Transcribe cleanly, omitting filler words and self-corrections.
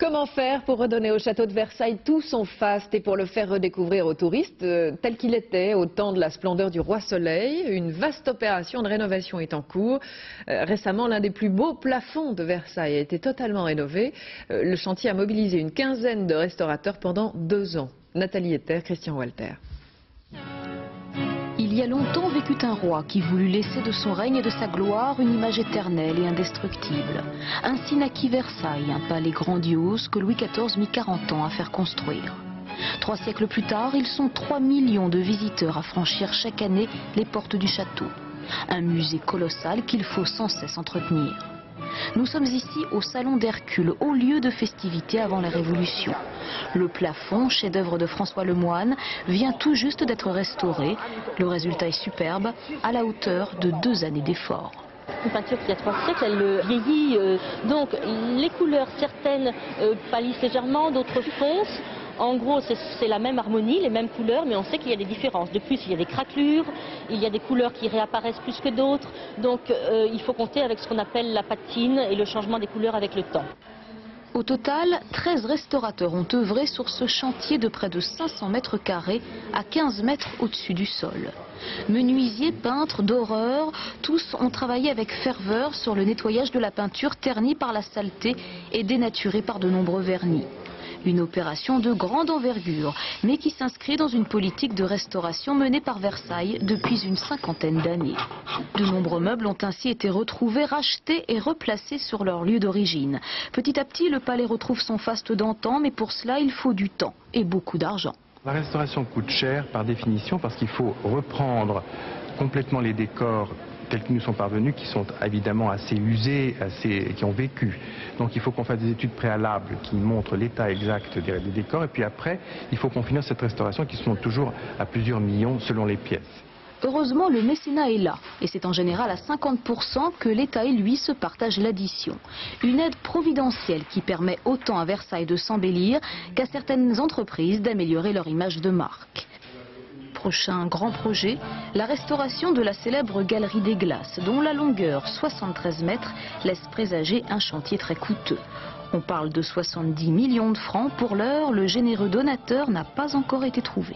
Comment faire pour redonner au château de Versailles tout son faste et pour le faire redécouvrir aux touristes tel qu'il était au temps de la splendeur du roi Soleil? Une vaste opération de rénovation est en cours. Récemment, l'un des plus beaux plafonds de Versailles a été totalement rénové. Le chantier a mobilisé une quinzaine de restaurateurs pendant 2 ans. Nathalie Ether, Christian Walter. Il y a longtemps vécut un roi qui voulut laisser de son règne et de sa gloire une image éternelle et indestructible. Ainsi naquit Versailles, un palais grandiose que Louis XIV mit 40 ans à faire construire. 3 siècles plus tard, ils sont 3 millions de visiteurs à franchir chaque année les portes du château. Un musée colossal qu'il faut sans cesse entretenir. Nous sommes ici au Salon d'Hercule, haut lieu de festivités avant la Révolution. Le plafond, chef-d'œuvre de François Lemoine, vient tout juste d'être restauré. Le résultat est superbe, à la hauteur de 2 années d'efforts. Une peinture qui a 3 siècles, elle vieillit, donc les couleurs, certaines pâlissent légèrement, d'autres foncent. En gros, c'est la même harmonie, les mêmes couleurs, mais on sait qu'il y a des différences. De plus, il y a des craquelures, il y a des couleurs qui réapparaissent plus que d'autres. Donc, il faut compter avec ce qu'on appelle la patine et le changement des couleurs avec le temps. Au total, 13 restaurateurs ont œuvré sur ce chantier de près de 500 mètres carrés à 15 mètres au-dessus du sol. Menuisiers, peintres, doreurs, tous ont travaillé avec ferveur sur le nettoyage de la peinture ternie par la saleté et dénaturée par de nombreux vernis. Une opération de grande envergure, mais qui s'inscrit dans une politique de restauration menée par Versailles depuis une 50aine d'années. De nombreux meubles ont ainsi été retrouvés, rachetés et replacés sur leur lieu d'origine. Petit à petit, le palais retrouve son faste d'antan, mais pour cela, il faut du temps et beaucoup d'argent. La restauration coûte cher par définition parce qu'il faut reprendre complètement les décors tels qu'ils nous sont parvenus, qui sont évidemment assez usés, qui ont vécu. Donc il faut qu'on fasse des études préalables qui montrent l'état exact des décors, et puis après, il faut qu'on finisse cette restauration qui se monte toujours à plusieurs millions selon les pièces. Heureusement, le mécénat est là, et c'est en général à 50% que l'État et lui se partagent l'addition. Une aide providentielle qui permet autant à Versailles de s'embellir qu'à certaines entreprises d'améliorer leur image de marque. Prochain grand projet, la restauration de la célèbre Galerie des Glaces, dont la longueur, 73 mètres, laisse présager un chantier très coûteux. On parle de 70 millions de francs. Pour l'heure, le généreux donateur n'a pas encore été trouvé.